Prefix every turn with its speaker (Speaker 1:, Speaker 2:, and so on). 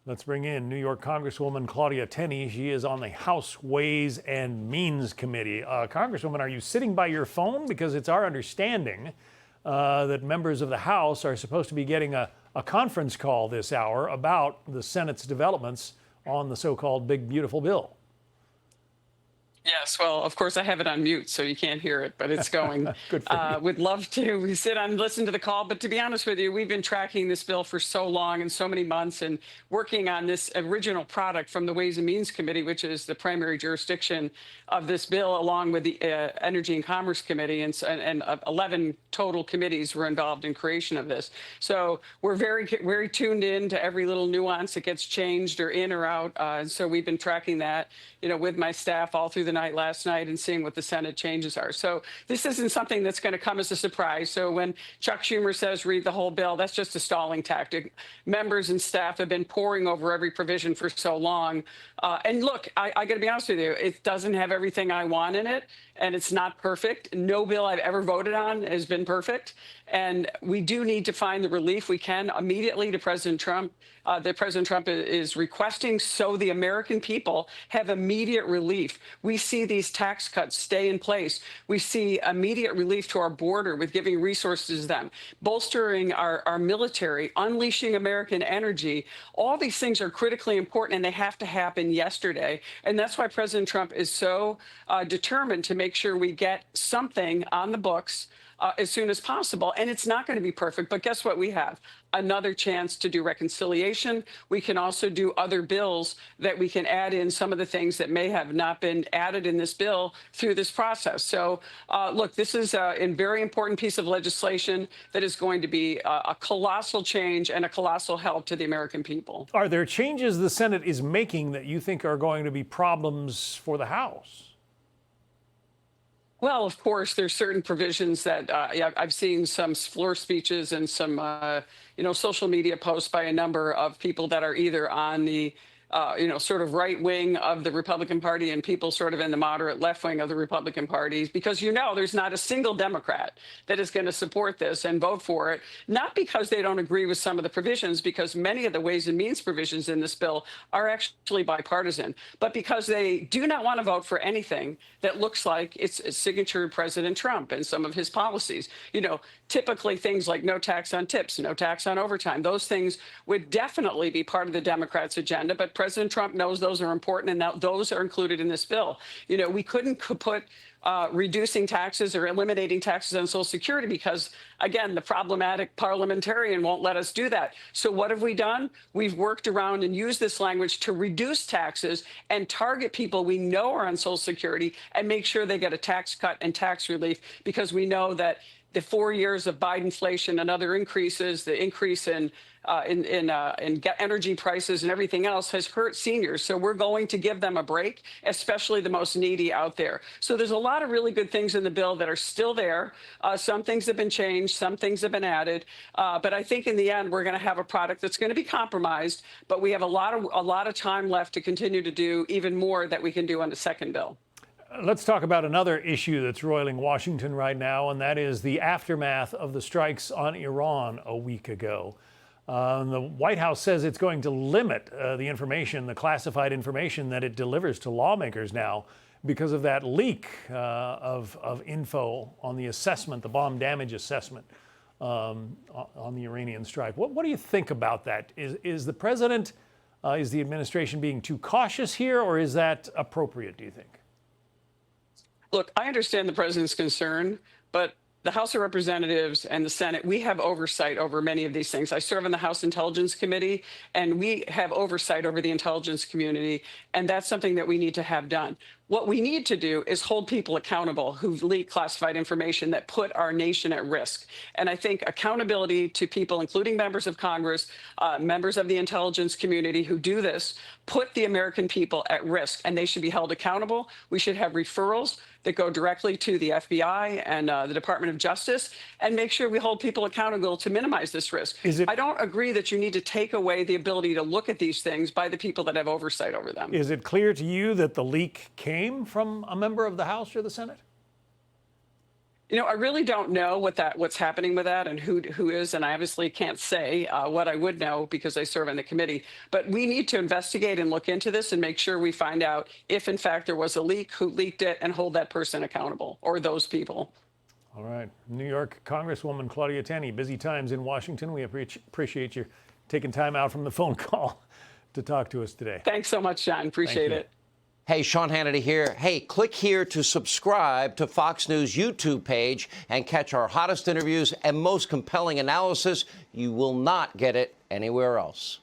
Speaker 1: Let's bring in New York Congresswoman Claudia Tenney. She is on the House Ways and Means Committee. Congresswoman, are you sitting by your phone? Because it's our understanding that members of the House are supposed to be getting a conference call this hour about the Senate's developments on the so-called Big Beautiful Bill.
Speaker 2: Yes, well, of course, I have it on mute, so you can't hear it, but it's going.
Speaker 1: Good for you.
Speaker 2: Would love to sit and listen to the call, but to be honest with you, we've been tracking this bill for so long and so many months and working on this original product from the Ways and Means Committee, which is the primary jurisdiction of this bill, along with the Energy and Commerce Committee, and 11 total committees were involved in creation of this. So we're very tuned in to every little nuance that gets changed or in or out. And so we've been tracking that, with my staff all through the night last night and seeing what the Senate changes are. So this isn't something that's going to come as a surprise. So when Chuck Schumer says read the whole bill, that's just a stalling tactic. Members and staff have been poring over every provision for so long. And look, I got to be honest with you, it doesn't have everything I want in it, and it's not perfect. No bill I've ever voted on has been perfect. And we do need to find the relief we can immediately to President Trump, that President Trump is requesting, so the American people have immediate relief. We see these tax cuts stay in place. We see immediate relief to our border with giving resources to them, bolstering our military, unleashing American energy. All these things are critically important, and they have to happen yesterday. And that's why President Trump is so determined to make sure we get something on the books as soon as possible. And it's not going to be perfect, but guess what? We have another chance to do reconciliation. We can also do other bills that we can add in some of the things that may have not been added in this bill through this process. So look, this is a very important piece of legislation that is going to be a colossal change and a colossal help to the American people.
Speaker 1: Are there changes the Senate is making that you think are going to be problems for the House?
Speaker 2: Well, of course, there's certain provisions that I've seen some floor speeches and some, social media posts by a number of people that are either on the, sort of right wing of the Republican Party and people sort of in the moderate left wing of the Republican Party, because, there's not a single Democrat that is going to support this and vote for it, not because they don't agree with some of the provisions, because many of the Ways and Means provisions in this bill are actually bipartisan, but because they do not want to vote for anything that looks like it's a signature President Trump and some of his policies. Typically things like no tax on tips, no tax on overtime, those things would definitely be part of the Democrats' agenda, but President Trump knows those are important, and now those are included in this bill. We couldn't put reducing taxes or eliminating taxes on Social Security because, again, the problematic parliamentarian won't let us do that. So what have we done? We've worked around and used this language to reduce taxes and target people we know are on Social Security and make sure they get a tax cut and tax relief, because we know that the 4 years of Bidenflation and other increases, the increase in energy prices and everything else has hurt seniors. So we're going to give them a break, especially the most needy out there. So there's a lot of really good things in the bill that are still there. Some things have been changed, some things have been added. But I think in the end, we're going to have a product that's going to be compromised. But we have a lot of time left to continue to do even more that we can do on the second bill.
Speaker 1: Let's talk about another issue that's roiling Washington right now, and that is the aftermath of the strikes on Iran a week ago. The White House says it's going to limit the information, the classified information that it delivers to lawmakers now because of that leak of info on the assessment, the bomb damage assessment on the Iranian strike. What do you think about that? Is the president, is the administration being too cautious here, or is that appropriate, do you think?
Speaker 2: Look, I understand the president's concern, but the House of Representatives and the Senate, we have oversight over many of these things. I serve on the House Intelligence Committee, and we have oversight over the intelligence community, and that's something that we need to have done. What we need to do is hold people accountable who leak classified information that put our nation at risk. And I think accountability to people, including members of Congress, members of the intelligence community who do this, put the American people at risk, and they should be held accountable. We should have referrals that go directly to the FBI and the Department of Justice, and make sure we hold people accountable to minimize this risk. I don't agree that you need to take away the ability to look at these things by the people that have oversight over them.
Speaker 1: Is it clear to you that the leak came from a member of the House or the Senate?
Speaker 2: I really don't know what's happening with that and who is, and I obviously can't say what I would know because I serve on the committee. But we need to investigate and look into this and make sure we find out if, in fact, there was a leak, who leaked it, and hold that person accountable or those people.
Speaker 1: All right. New York Congresswoman Claudia Tenney, busy times in Washington. We appreciate you taking time out from the phone call to talk to us today.
Speaker 2: Thanks so much, John. Appreciate it.
Speaker 3: Hey, Sean Hannity here. Hey, click here to subscribe to Fox News YouTube page and catch our hottest interviews and most compelling analysis. You will not get it anywhere else.